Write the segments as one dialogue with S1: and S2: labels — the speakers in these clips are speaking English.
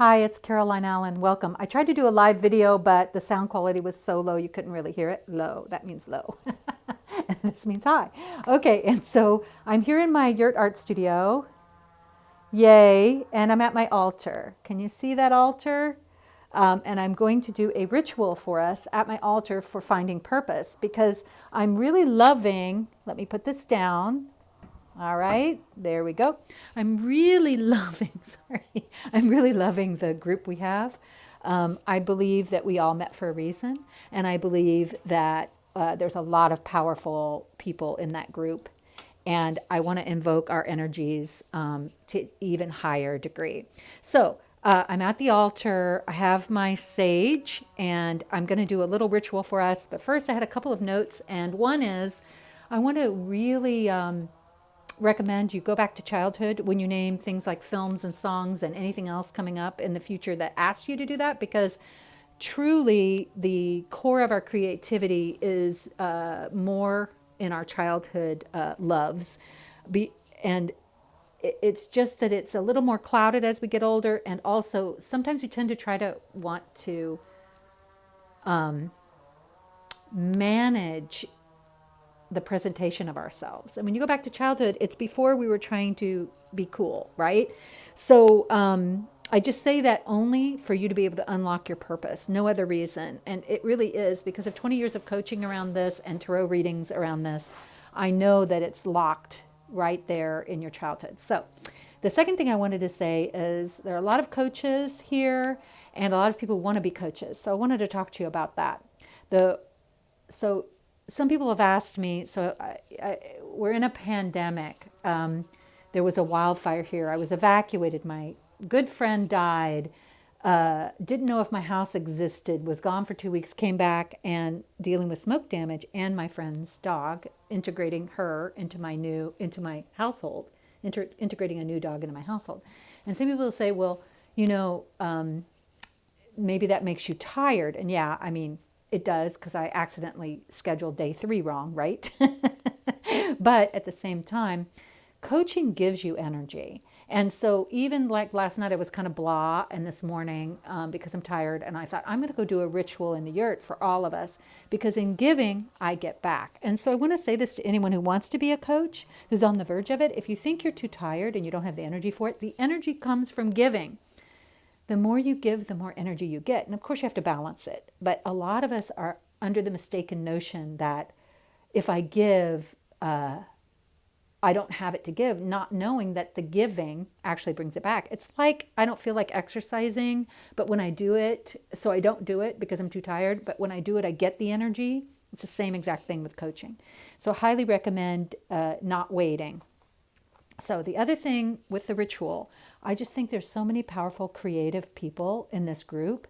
S1: Hi, it's Caroline Allen. Welcome. I tried to do a live video, but the sound quality was so low you couldn't really hear it. Low, that means low. And this means high. Okay, and so I'm here in my Yurt art studio. Yay, and I'm at my altar. Can you see that altar? And I'm going to do a ritual for us at my altar for finding purpose because I'm really loving, let me put this down. All right, there we go. I'm really loving, sorry, I'm really loving the group we have. I believe that we all met for a reason, and I believe that there's a lot of powerful people in that group. And I want to invoke our energies to even higher degree. So I'm at the altar. I have my sage, and I'm going to do a little ritual for us. But first, I had a couple of notes, and one is I want to really recommend you go back to childhood when you name things like films and songs and anything else coming up in the future that asks you to do that, because truly the core of our creativity is more in our childhood loves. And it's just that it's a little more clouded as we get older, and also sometimes we tend to try to want to manage the presentation of ourselves. And when you go back to childhood, it's before we were trying to be cool, right? So I just say that only for you to be able to unlock your purpose, no other reason. And it really is because of 20 years of coaching around this and tarot readings around this. I know that it's locked right there in your childhood. So the second thing I wanted to say is there are a lot of coaches here and a lot of people want to be coaches. So I wanted to talk to you about that. So some people have asked me, we're in a pandemic. There was a wildfire here. I was evacuated. My good friend died. Didn't know if my house existed, was gone for 2 weeks, came back and dealing with smoke damage and my friend's dog, integrating her into my household, integrating a new dog into my household. And some people will say, well, maybe that makes you tired. And yeah, I mean, it does, because I accidentally scheduled day 3 wrong, right? But at the same time, coaching gives you energy. And so even like last night, I was kind of blah, and this morning, because I'm tired, and I thought, I'm going to go do a ritual in the yurt for all of us, because in giving, I get back. And so I want to say this to anyone who wants to be a coach, who's on the verge of it. If you think you're too tired and you don't have the energy for it, the energy comes from giving. The more you give, the more energy you get. And of course, you have to balance it. But a lot of us are under the mistaken notion that if I give, I don't have it to give, not knowing that the giving actually brings it back. It's like I don't feel like exercising, but when I do it, so I don't do it because I'm too tired, but when I do it, I get the energy. It's the same exact thing with coaching. So I highly recommend not waiting. So the other thing with the ritual, I just think there's so many powerful, creative people in this group.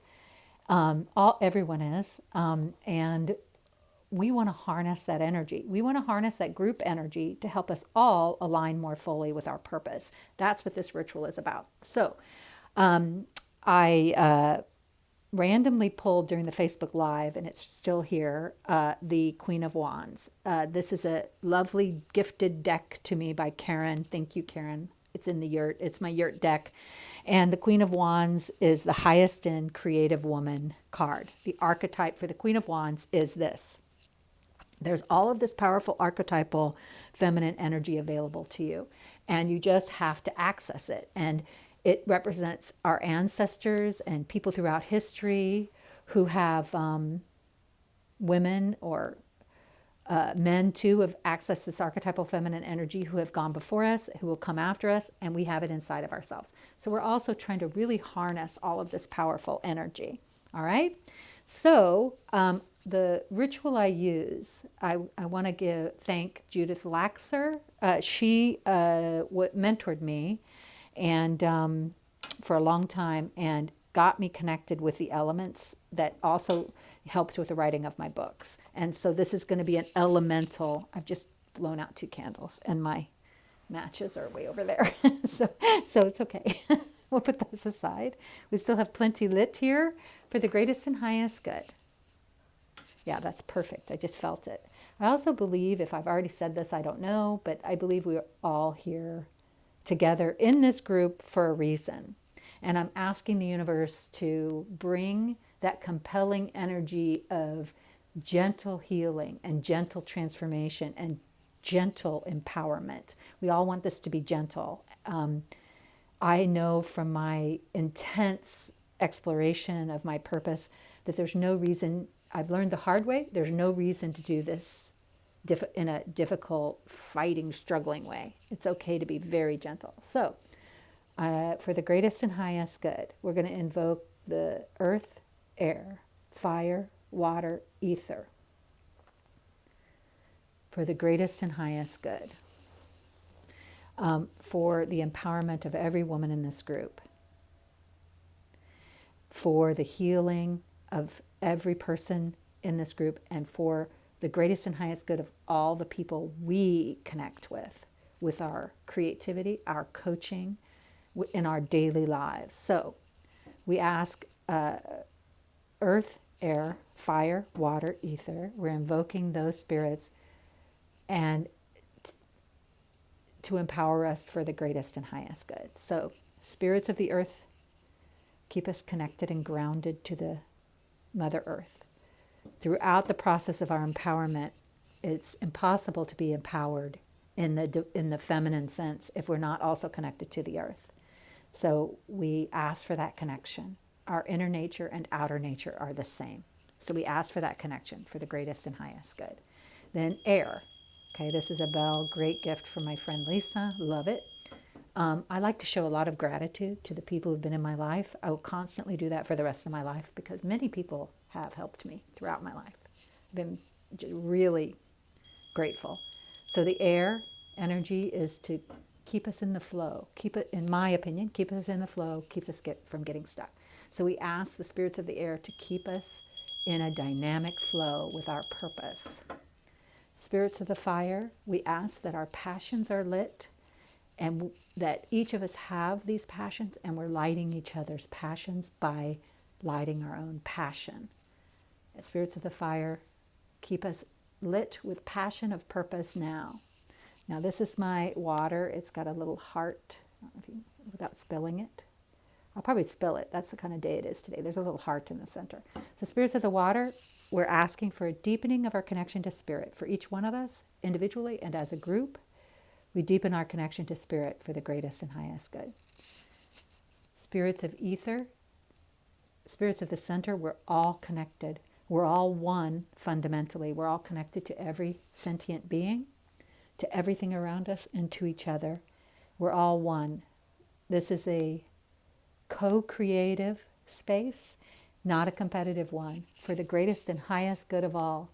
S1: Everyone is, and we want to harness that energy. We want to harness that group energy to help us all align more fully with our purpose. That's what this ritual is about. So I randomly pulled during the Facebook Live, and it's still here, the Queen of Wands. This is a lovely gifted deck to me by Karen. Thank you, Karen. It's in the Yurt. It's my Yurt deck. And the Queen of Wands is the highest in creative woman card. The archetype for the Queen of Wands is this. There's all of this powerful archetypal feminine energy available to you, and you just have to access it. And it represents our ancestors and people throughout history who have women or men too have accessed this archetypal feminine energy, who have gone before us, who will come after us, and we have it inside of ourselves. So we're also trying to really harness all of this powerful energy. All right. So the ritual I use, I want to thank Judith Laxer. She mentored me and for a long time, and got me connected with the elements that also helped with the writing of my books. And so this is going to be an elemental. I've just blown out 2 candles and my matches are way over there. so it's okay. We'll put those aside. We still have plenty lit here for the greatest and highest good. Yeah, that's perfect. I just felt it. I also believe, if I've already said this, I don't know, but I believe we're all here together in this group for a reason. And I'm asking the universe to bring that compelling energy of gentle healing and gentle transformation and gentle empowerment. We all want this to be gentle. I know from my intense exploration of my purpose that there's no reason, I've learned the hard way, there's no reason to do this in a difficult, fighting, struggling way. It's okay to be very gentle. So, for the greatest and highest good, we're going to invoke the earth, air, fire, water, ether. For the greatest and highest good. For the empowerment of every woman in this group. For the healing of every person in this group, and for the greatest and highest good of all the people we connect with our creativity, our coaching, in our daily lives. So we ask earth, air, fire, water, ether. We're invoking those spirits and to empower us for the greatest and highest good. So spirits of the earth, keep us connected and grounded to the Mother Earth. Throughout the process of our empowerment, it's impossible to be empowered in the feminine sense if we're not also connected to the earth. So we ask for that connection. Our inner nature and outer nature are the same. So we ask for that connection for the greatest and highest good. Then air. Okay, this is a bell, great gift from my friend Lisa. Love it. I like to show a lot of gratitude to the people who've been in my life. I will constantly do that for the rest of my life because many people have helped me throughout my life. I've been really grateful. So the air energy is to keep us in the flow. Keep it, in my opinion, keep us in the flow, keeps us from getting stuck. So we ask the spirits of the air to keep us in a dynamic flow with our purpose. Spirits of the fire, we ask that our passions are lit and that each of us have these passions, and we're lighting each other's passions by lighting our own passion. Spirits of the fire, keep us lit with passion of purpose now. Now this is my water. It's got a little heart, without spilling it. I'll probably spill it. That's the kind of day it is today. There's a little heart in the center. So spirits of the water, we're asking for a deepening of our connection to spirit for each one of us, individually and as a group. We deepen our connection to spirit for the greatest and highest good. Spirits of ether, spirits of the center, we're all connected. We're all one fundamentally. We're all connected to every sentient being, to everything around us, and to each other. We're all one. This is a co-creative space, not a competitive one, for the greatest and highest good of all.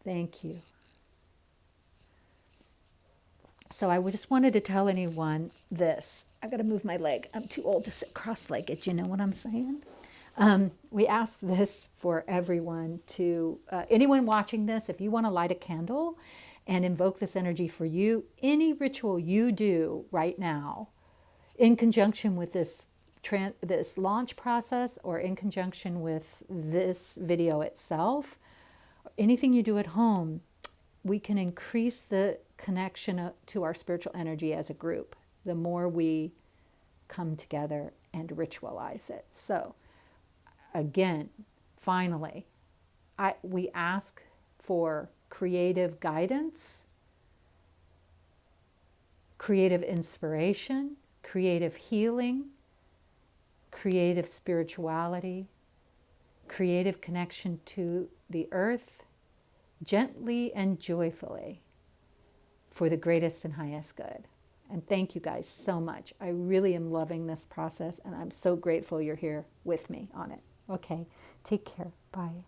S1: Thank you. So I just wanted to tell anyone this. I've got to move my leg. I'm too old to sit cross-legged. You know what I'm saying? We ask this for everyone to, anyone watching this, if you want to light a candle and invoke this energy for you, any ritual you do right now, in conjunction with this launch process or in conjunction with this video itself, anything you do at home, we can increase the connection to our spiritual energy as a group the more we come together and ritualize it. So again, finally, we ask for creative guidance, creative inspiration, creative healing, creative spirituality, creative connection to the earth, gently and joyfully, for the greatest and highest good. And thank you guys so much. I really am loving this process, and I'm so grateful you're here with me on it. Okay, take care. Bye.